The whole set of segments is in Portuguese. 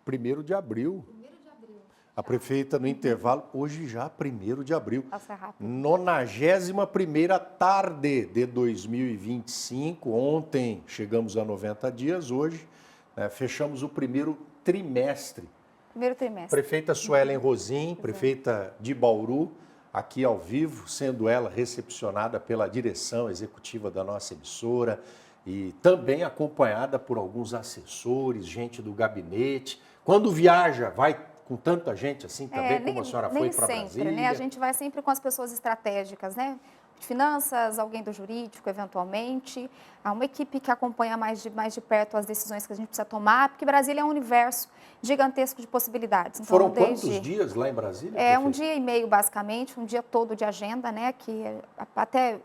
1º de abril. A prefeita, no intervalo, hoje já 1º de abril. Passa rápido. 91ª tarde de 2025. Ontem chegamos a 90 dias, hoje fechamos o primeiro trimestre. Primeiro trimestre. Prefeita Suelen Rosim, prefeita de Bauru, aqui ao vivo, sendo ela recepcionada pela direção executiva da nossa emissora e também acompanhada por alguns assessores, gente do gabinete. Quando viaja, vai com tanta gente assim também, como a senhora foi para Brasília? Né? A gente vai sempre com as pessoas estratégicas, né? De finanças, alguém do jurídico, eventualmente. Há uma equipe que acompanha mais de perto as decisões que a gente precisa tomar, porque Brasília é um universo gigantesco de possibilidades. Então, foram quantos dias lá em Brasília? Um dia e meio, basicamente, um dia todo de agenda, né? Que até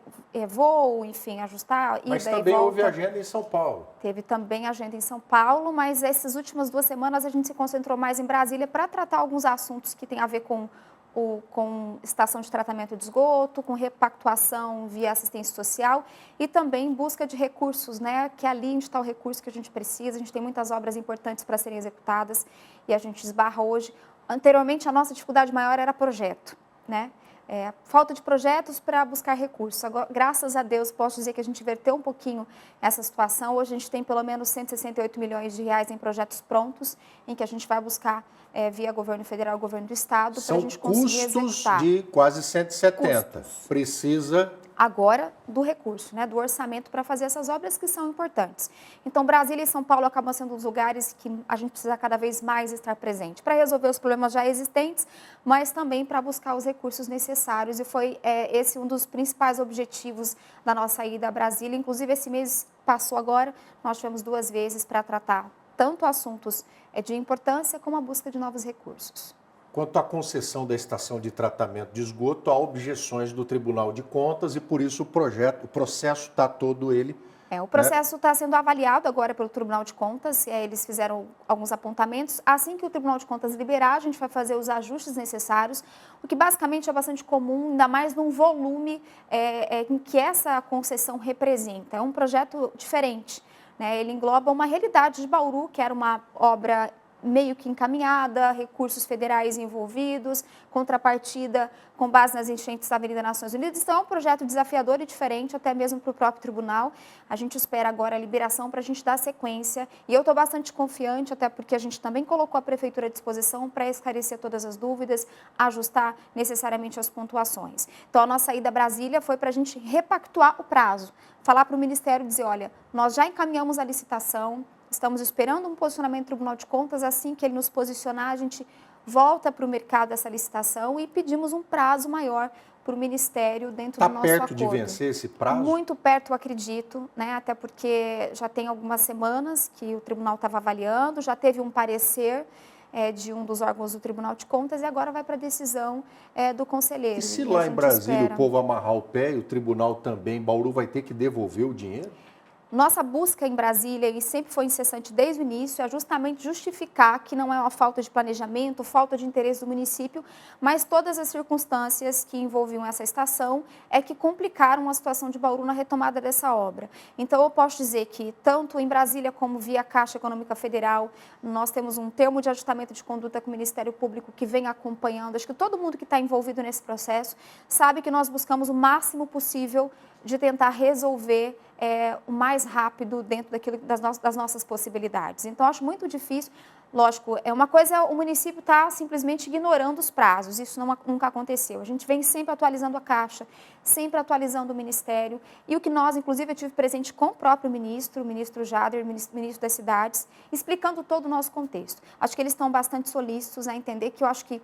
voo, enfim, ajustar, ida e volta. Mas também houve agenda em São Paulo. Teve também agenda em São Paulo, mas essas últimas 2 semanas a gente se concentrou mais em Brasília para tratar alguns assuntos que têm a ver com estação de tratamento de esgoto, com repactuação via assistência social e também busca de recursos, né? Que ali onde está o recurso que a gente precisa. A gente tem muitas obras importantes para serem executadas e a gente esbarra hoje. Anteriormente, a nossa dificuldade maior era projeto, né? Falta de projetos para buscar recursos. Agora, graças a Deus, posso dizer que a gente inverteu um pouquinho essa situação. Hoje a gente tem pelo menos 168 milhões de reais em projetos prontos, em que a gente vai buscar via governo federal e governo do estado para a gente conseguir executar. São custos de quase 170. Precisa agora do recurso, né, do orçamento para fazer essas obras que são importantes. Então, Brasília e São Paulo acabam sendo os lugares que a gente precisa cada vez mais estar presente para resolver os problemas já existentes, mas também para buscar os recursos necessários. E foi esse um dos principais objetivos da nossa ida a Brasília. Inclusive, esse mês passou agora, nós tivemos 2 vezes para tratar tanto assuntos de importância como a busca de novos recursos. Quanto à concessão da estação de tratamento de esgoto, há objeções do Tribunal de Contas e, por isso, o processo está todo ele... O processo está sendo avaliado agora pelo Tribunal de Contas, eles fizeram alguns apontamentos. Assim que o Tribunal de Contas liberar, a gente vai fazer os ajustes necessários, o que basicamente é bastante comum, ainda mais num volume em que essa concessão representa. É um projeto diferente, né? Ele engloba uma realidade de Bauru, que era uma obra meio que encaminhada, recursos federais envolvidos, contrapartida com base nas enchentes da Avenida Nações Unidas. Então, é um projeto desafiador e diferente, até mesmo para o próprio tribunal. A gente espera agora a liberação para a gente dar sequência. E eu estou bastante confiante, até porque a gente também colocou a Prefeitura à disposição para esclarecer todas as dúvidas, ajustar necessariamente as pontuações. Então, a nossa ida a Brasília foi para a gente repactuar o prazo, falar para o Ministério e dizer, olha, nós já encaminhamos a licitação, estamos esperando um posicionamento do Tribunal de Contas. Assim que ele nos posicionar, a gente volta para o mercado essa licitação e pedimos um prazo maior para o Ministério dentro do nosso acordo. Está perto de vencer esse prazo? Muito perto, eu acredito, né? Até porque já tem algumas semanas que o Tribunal estava avaliando, já teve um parecer de um dos órgãos do Tribunal de Contas e agora vai para a decisão do conselheiro. E se lá em Brasília o povo amarrar o pé e o Tribunal também, Bauru vai ter que devolver o dinheiro? Nossa busca em Brasília, e sempre foi incessante desde o início, é justamente justificar que não é uma falta de planejamento, falta de interesse do município, mas todas as circunstâncias que envolviam essa estação que complicaram a situação de Bauru na retomada dessa obra. Então, eu posso dizer que, tanto em Brasília como via Caixa Econômica Federal, nós temos um termo de ajustamento de conduta com o Ministério Público que vem acompanhando. Acho que todo mundo que está envolvido nesse processo sabe que nós buscamos o máximo possível de tentar resolver o mais rápido dentro das nossas possibilidades. Então, acho muito difícil. Lógico, uma coisa o município está simplesmente ignorando os prazos, isso nunca aconteceu. A gente vem sempre atualizando a Caixa, sempre atualizando o Ministério, e o que nós, inclusive, eu tive presente com o próprio ministro, o ministro Jader, ministro das Cidades, explicando todo o nosso contexto. Acho que eles estão bastante solícitos a entender que eu acho que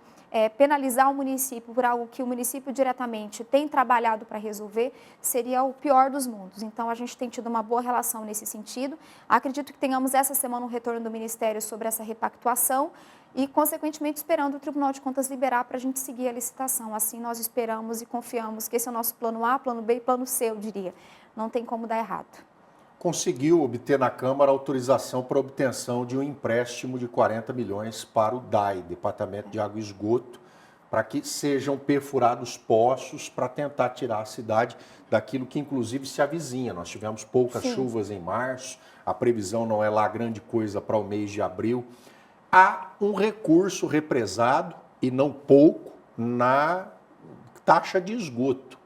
penalizar o município por algo que o município diretamente tem trabalhado para resolver seria o pior dos mundos. Então, a gente tem tido uma boa relação nesse sentido. Acredito que tenhamos essa semana um retorno do Ministério sobre essa repactuação e, consequentemente, esperando o Tribunal de Contas liberar para a gente seguir a licitação. Assim, nós esperamos e confiamos que esse é o nosso plano A, plano B e plano C, eu diria. Não tem como dar errado. Conseguiu obter na Câmara autorização para obtenção de um empréstimo de 40 milhões para o DAE, Departamento de Água e Esgoto, para que sejam perfurados poços para tentar tirar a cidade daquilo que, inclusive, se avizinha. Nós tivemos poucas chuvas em março, a previsão não é lá grande coisa para o mês de abril. há um recurso represado, e não pouco, na taxa de esgoto.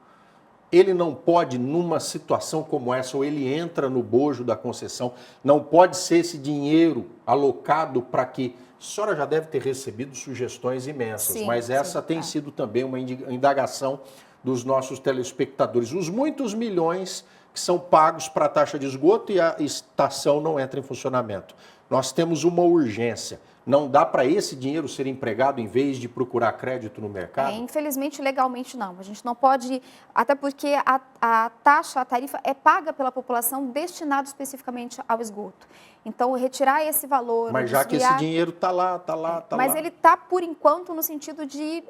Ele não pode, numa situação como essa, ou ele entra no bojo da concessão, não pode ser esse dinheiro alocado para que... A senhora já deve ter recebido sugestões imensas, Sim, mas essa tem sido também uma indagação dos nossos telespectadores. Os muitos milhões que são pagos para a taxa de esgoto e a estação não entra em funcionamento. Nós temos uma urgência. Não dá para esse dinheiro ser empregado em vez de procurar crédito no mercado? Infelizmente, legalmente não. A gente não pode, até porque a taxa, a tarifa é paga pela população destinado especificamente ao esgoto. Então, retirar esse valor... Mas já que esse dinheiro está lá. Mas ele está, por enquanto, no sentido de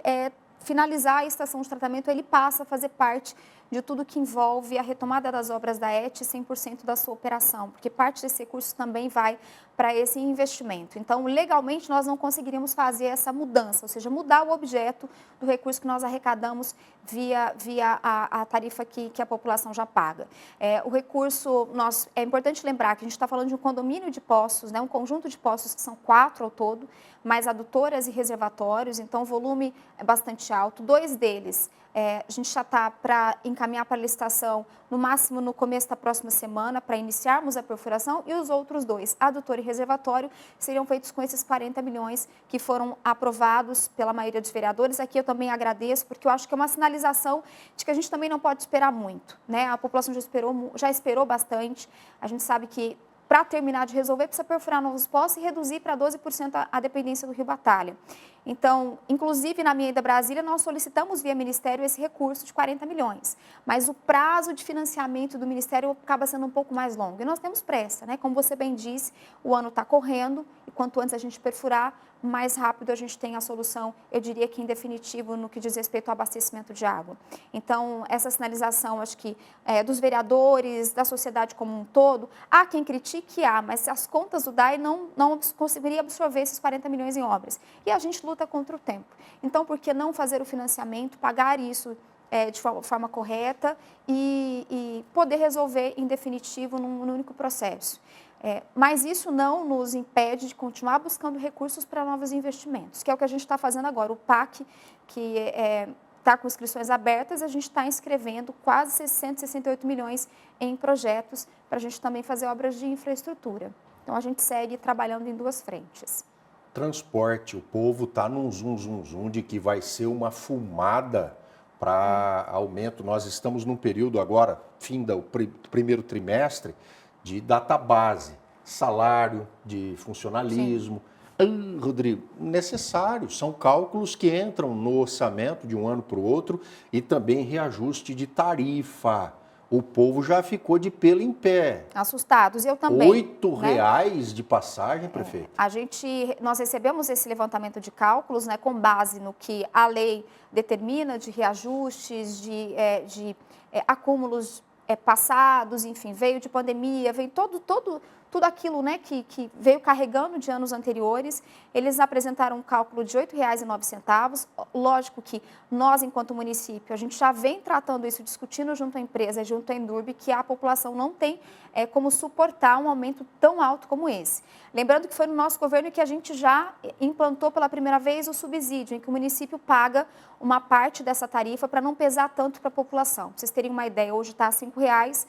finalizar a estação de tratamento, ele passa a fazer parte de tudo que envolve a retomada das obras da ET 100% da sua operação, porque parte desse recurso também vai para esse investimento. Então, legalmente, nós não conseguiríamos fazer essa mudança, ou seja, mudar o objeto do recurso que nós arrecadamos via a tarifa que a população já paga. O recurso, é importante lembrar que a gente está falando de um condomínio de poços, né, um conjunto de poços que são 4 ao todo, mais adutoras e reservatórios, então o volume é bastante alto. 2 deles, a gente já está para encaminhar para a licitação, no máximo no começo da próxima semana, para iniciarmos a perfuração, e os outros 2, adutor e reservatório, seriam feitos com esses 40 milhões que foram aprovados pela maioria dos vereadores. Aqui eu também agradeço, porque eu acho que é uma sinalização de que a gente também não pode esperar muito, né? A população já esperou bastante, a gente sabe que para terminar de resolver, precisa perfurar novos poços e reduzir para 12% a dependência do Rio Batalha. Então, inclusive na minha ida a Brasília, nós solicitamos via Ministério esse recurso de 40 milhões. Mas o prazo de financiamento do Ministério acaba sendo um pouco mais longo. E nós temos pressa, né? Como você bem disse, o ano está correndo e quanto antes a gente perfurar, mais rápido a gente tem a solução, eu diria que em definitivo, no que diz respeito ao abastecimento de água. Então, essa sinalização, acho que dos vereadores, da sociedade como um todo, há quem critique, mas as contas do DAE não conseguiria absorver esses 40 milhões em obras. E a gente luta contra o tempo. Então, por que não fazer o financiamento, pagar isso de forma correta e poder resolver em definitivo num único processo? Mas isso não nos impede de continuar buscando recursos para novos investimentos, que é o que a gente está fazendo agora. O PAC, que está com inscrições abertas, a gente está inscrevendo quase 668 milhões em projetos para a gente também fazer obras de infraestrutura. Então, a gente segue trabalhando em 2 frentes. Transporte, o povo está num zum de que vai ser uma fumada para aumento. Nós estamos num período agora, fim do primeiro trimestre, de database, salário, de funcionalismo. Rodrigo, necessário, são cálculos que entram no orçamento de um ano para o outro e também reajuste de tarifa. O povo já ficou de pelo em pé. Assustados, eu também. R$8 de passagem, prefeito? Nós recebemos esse levantamento de cálculos, né, com base no que a lei determina de reajustes, de acúmulos passados, enfim, veio de pandemia, veio tudo aquilo, né, que veio carregando de anos anteriores. Eles apresentaram um cálculo de R$ 8,09. Lógico que nós, enquanto município, a gente já vem tratando isso, discutindo junto à empresa, junto à Endurbe, que a população não tem como suportar um aumento tão alto como esse. Lembrando que foi no nosso governo que a gente já implantou pela primeira vez o subsídio, em que o município paga uma parte dessa tarifa para não pesar tanto para a população. Pra vocês terem uma ideia, hoje está a R$ 5,00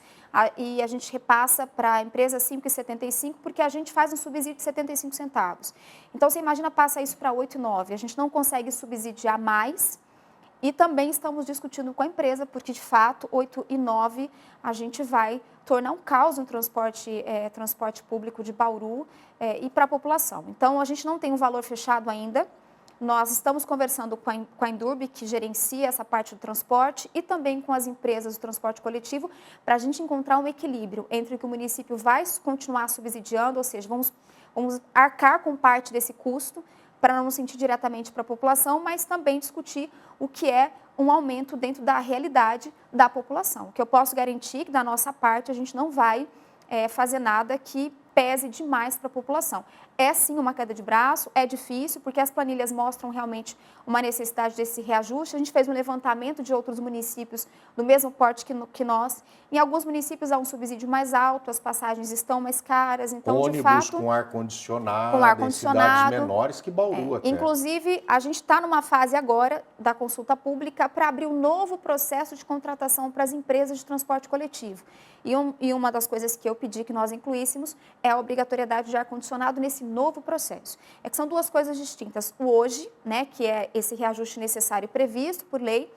e a gente repassa para a empresa R$ 5,75, porque a gente faz um subsídio de 75 centavos. Então, você imagina, passa isso para R$ 8,09. A gente não consegue subsidiar mais e também estamos discutindo com a empresa, porque, de fato, R$ 8,09 a gente vai tornar um caos no transporte público de Bauru e para a população. Então, a gente não tem um valor fechado ainda. Nós estamos conversando com a Endurbe, que gerencia essa parte do transporte, e também com as empresas do transporte coletivo, para a gente encontrar um equilíbrio entre o que o município vai continuar subsidiando, ou seja, vamos arcar com parte desse custo, para não sentir diretamente para a população, mas também discutir o que é um aumento dentro da realidade da população. O que eu posso garantir que, da nossa parte, a gente não vai fazer nada que pese demais para a população. é sim uma queda de braço, é difícil, porque as planilhas mostram realmente uma necessidade desse reajuste. A gente fez um levantamento de outros municípios do mesmo porte que nós. Em alguns municípios há um subsídio mais alto, as passagens estão mais caras, então, de Ônibus fato... com ar-condicionado, Com em ar-condicionado. cidades menores que Bauru até. Inclusive, a gente está numa fase agora da consulta pública para abrir um novo processo de contratação para as empresas de transporte coletivo. E uma das coisas que eu pedi que nós incluíssemos é a obrigatoriedade de ar-condicionado nesse novo processo. É que são duas coisas distintas. O hoje, né, que é esse reajuste necessário previsto por lei,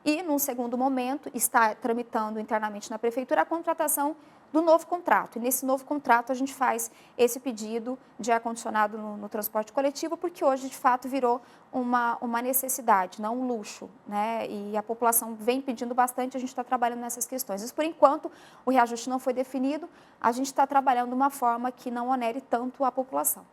e, num segundo momento, está tramitando internamente na Prefeitura a contratação do novo contrato. E nesse novo contrato a gente faz esse pedido de ar-condicionado no transporte coletivo, porque hoje, de fato, virou uma necessidade, não um luxo, né? E a população vem pedindo bastante, a gente está trabalhando nessas questões. Mas, por enquanto, o reajuste não foi definido, a gente está trabalhando de uma forma que não onere tanto a população.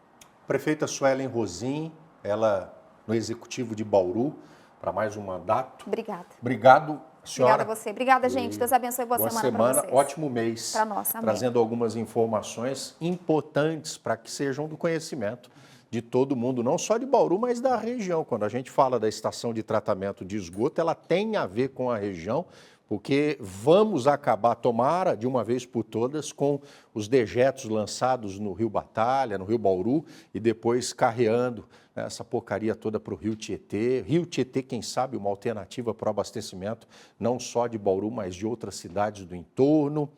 Prefeita Suelen Rosim, ela no Executivo de Bauru, para mais um mandato. Obrigada. Obrigado, senhora. Obrigada a você. Obrigada, gente. Deus abençoe. Boa semana para vocês. Ótimo mês. Para nós, amém. Trazendo algumas informações importantes para que sejam do conhecimento de todo mundo, não só de Bauru, mas da região. Quando a gente fala da estação de tratamento de esgoto, ela tem a ver com a região, porque vamos acabar, tomara, de uma vez por todas, com os dejetos lançados no Rio Batalha, no Rio Bauru, e depois carreando essa porcaria toda para o Rio Tietê. Rio Tietê, quem sabe, uma alternativa para o abastecimento, não só de Bauru, mas de outras cidades do entorno.